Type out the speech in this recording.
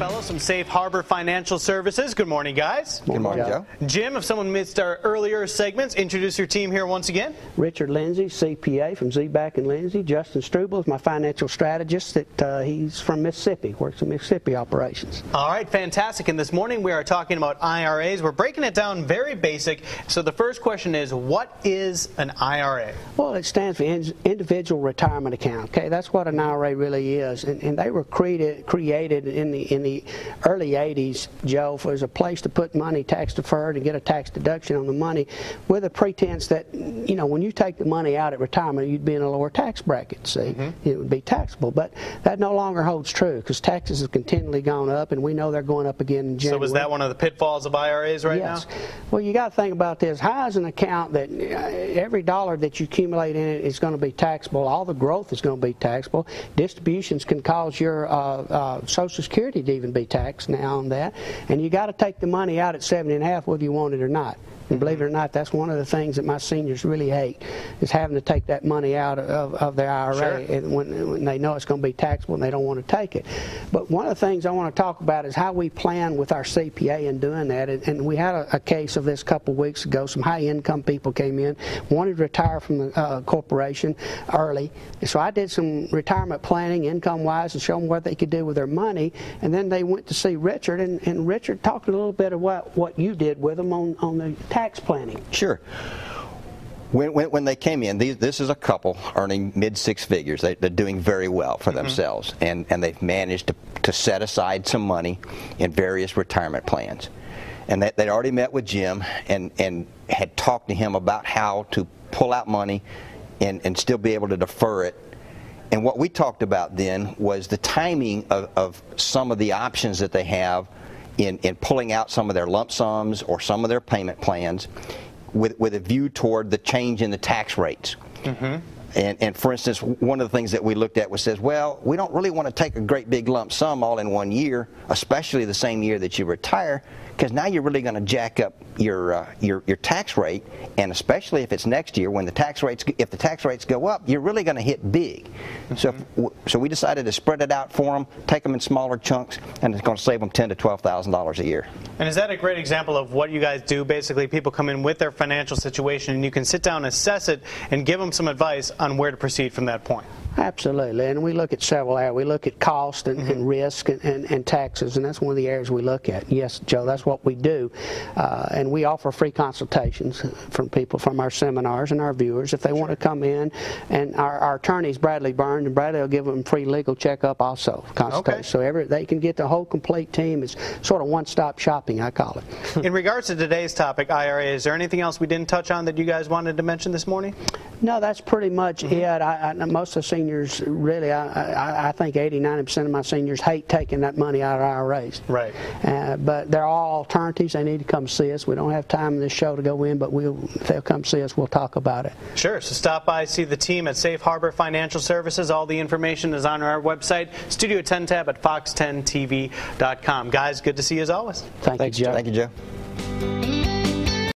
fellows from Safe Harbor Financial Services. Good morning, guys. Good morning, Joe. Jim, if someone missed our earlier segments, introduce your team here once again. Richard Lindsay, CPA from Z-Back and Lindsay. Justin Struble is my financial strategist. He's from Mississippi, works in Mississippi operations. All right, fantastic. And this morning we are talking about IRAs. We're breaking it down very basic. So the first question is, what is an IRA? Well, it stands for Individual Retirement Account. Okay, that's what an IRA really is. And they were created in the early 80s, Joe, as a place to put money tax deferred and get a tax deduction on the money with a pretense that, you know, when you take the money out at retirement, you'd be in a lower tax bracket, see. It would be taxable. But that no longer holds true because taxes have continually gone up, and we know they're going up again in January. So is that one of the pitfalls of IRAs right now? Yes. Well, you got to think about this. How is an account that every dollar that you accumulate in it is going to be taxable? All the growth is going to be taxable. Distributions can cause your Social Security to even be taxed now on that. And you got to take the money out at 70.5 whether you want it or not. And believe it or not, that's one of the things that my seniors really hate, is having to take that money out of their IRA when they know it's going to be taxable and they don't want to take it. But one of the things I want to talk about is how we plan with our CPA in doing that. And we had a case of this a couple of weeks ago. Some high-income people came in, wanted to retire from the corporation early. So I did some retirement planning, income-wise, and show them what they could do with their money. And then they went to see Richard, and Richard talked a little bit about what you did with them on the tax planning. Sure. When they came in, this is a couple earning mid-six figures. They're doing very well for themselves, and they've managed to set aside some money in various retirement plans. And they'd already met with Jim and had talked to him about how to pull out money and still be able to defer it. And what we talked about then was the timing of some of the options that they have in pulling out some of their lump sums or some of their payment plans with a view toward the change in the tax rates. And for instance, one of the things that we looked at was says, well, we don't really want to take a great big lump sum all in one year, especially the same year that you retire, because now you're really going to jack up your tax rate, and especially if it's next year when if the tax rates go up, you're really going to hit big. So we decided to spread it out for them, take them in smaller chunks, and it's going to save them $10,000 to $12,000 a year. And is that a great example of what you guys do? Basically, people come in with their financial situation, and you can sit down, assess it, and give them some advice on where to proceed from that point. Absolutely, and we look at several areas. We look at cost and risk and taxes, and that's one of the areas we look at. Yes, Joe, that's what we do, and we offer free consultations from people from our seminars and our viewers if they want to come in. And our attorney is Bradley Byrne, and Bradley will give them free legal checkup also, consultation. So they can get the whole complete team. It's sort of one-stop shopping, I call it. In regards to today's topic, IRA, is there anything else we didn't touch on that you guys wanted to mention this morning? No, that's pretty much it. Most of the seniors, really, I think 80–90% of my seniors hate taking that money out of IRAs. Right. But they're all alternatives. They need to come see us. We don't have time in this show to go in, but if they'll come see us, we'll talk about it. Sure. So stop by, see the team at Safe Harbor Financial Services. All the information is on our website, Studio 10 tab at fox10tv.com. Guys, good to see you as always. Thanks, Joe. Thank you, Joe.